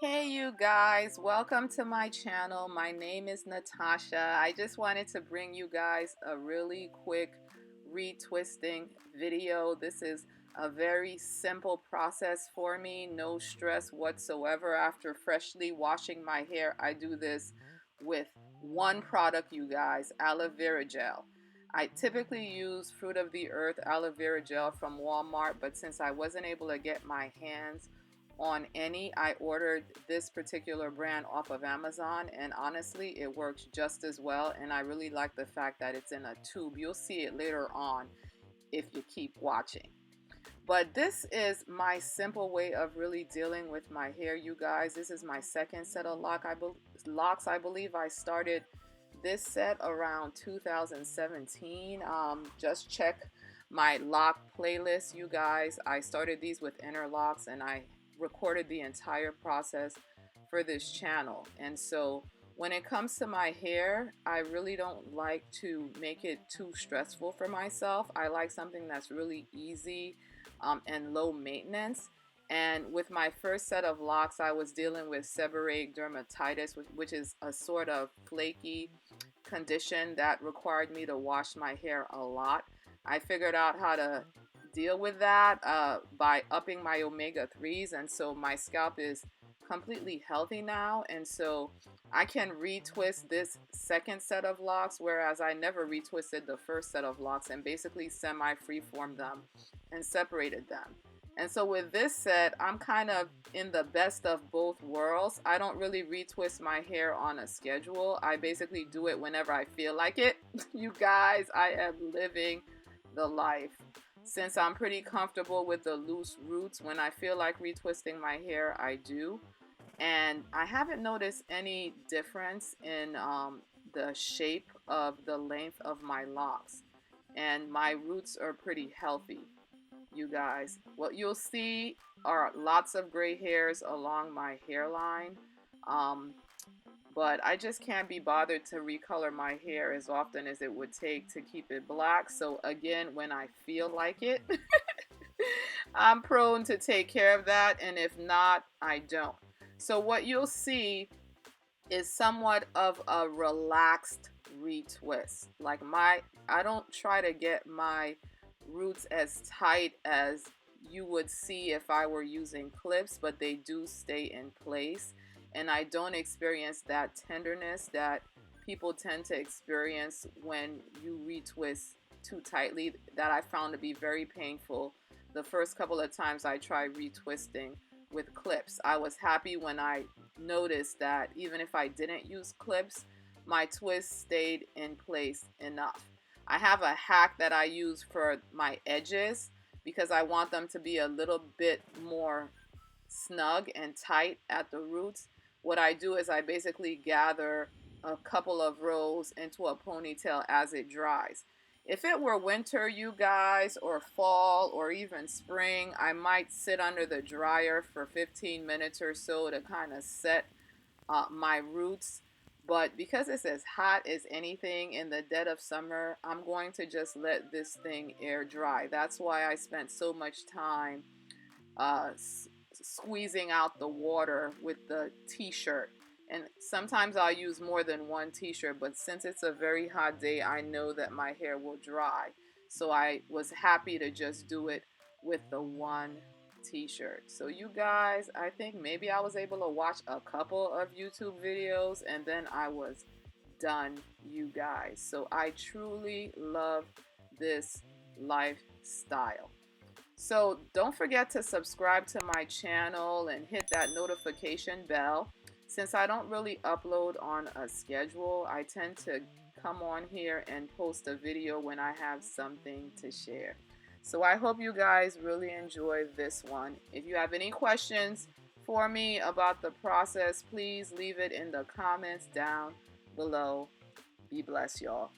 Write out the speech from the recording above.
Hey you guys, welcome to my channel. My name is Natasha. I just wanted to bring you guys a really quick retwisting video. This is a very simple process for me, no stress whatsoever. After freshly washing my hair, I do this with one product, you guys, aloe vera gel. I typically use Fruit of the Earth aloe vera gel from Walmart, but since I wasn't able to get my hands on any, I ordered this particular brand off of Amazon, and honestly it works just as well, and I really like the fact that it's in a tube. You'll see it later on if you keep watching. But this is my simple way of really dealing with my hair, you guys. This is my second set of locks. I believe I started this set around 2017. Just check my lock playlist, you guys. I started these with interlocks, and I recorded the entire process for this channel. And so when it comes to my hair, I really don't like to make it too stressful for myself. I like something that's really easy and low maintenance. And with my first set of locks, I was dealing with seborrheic dermatitis, which is a sort of flaky condition that required me to wash my hair a lot. I figured out how to deal with that by upping my omega-3s, and so my scalp is completely healthy now, and so I can retwist this second set of locks, whereas I never retwisted the first set of locks and basically semi-freeformed them and separated them. And so with this set, I'm kind of in the best of both worlds. I don't really retwist my hair on a schedule. I basically do it whenever I feel like it. You guys, I am living the life. Since I'm pretty comfortable with the loose roots, when I feel like retwisting my hair, I do. And I haven't noticed any difference in the shape of the length of my locks. And my roots are pretty healthy, you guys. What you'll see are lots of gray hairs along my hairline. But I just can't be bothered to recolor my hair as often as it would take to keep it black. So again, when I feel like it, I'm prone to take care of that, and if not, I don't. So what you'll see is somewhat of a relaxed retwist. I don't try to get my roots as tight as you would see if I were using clips, but they do stay in place. And I don't experience that tenderness that people tend to experience when you retwist too tightly, that I found to be very painful the first couple of times I tried retwisting with clips. I was happy when I noticed that even if I didn't use clips, my twist stayed in place enough. I have a hack that I use for my edges because I want them to be a little bit more snug and tight at the roots. What I do is I basically gather a couple of rows into a ponytail as it dries. If it were winter, you guys, or fall, or even spring, I might sit under the dryer for 15 minutes or so to kind of set my roots. But because it's as hot as anything in the dead of summer, I'm going to just let this thing air dry. That's why I spent so much time squeezing out the water with the t-shirt. And sometimes I'll use more than one t-shirt, but since it's a very hot day, I know that my hair will dry. So I was happy to just do it with the one t-shirt. So you guys, I think maybe I was able to watch a couple of YouTube videos and then I was done, you guys. So I truly love this lifestyle. So don't forget to subscribe to my channel and hit that notification bell. Since I don't really upload on a schedule, I tend to come on here and post a video when I have something to share. So I hope you guys really enjoy this one. If you have any questions for me about the process, please leave it in the comments down below. Be blessed, y'all.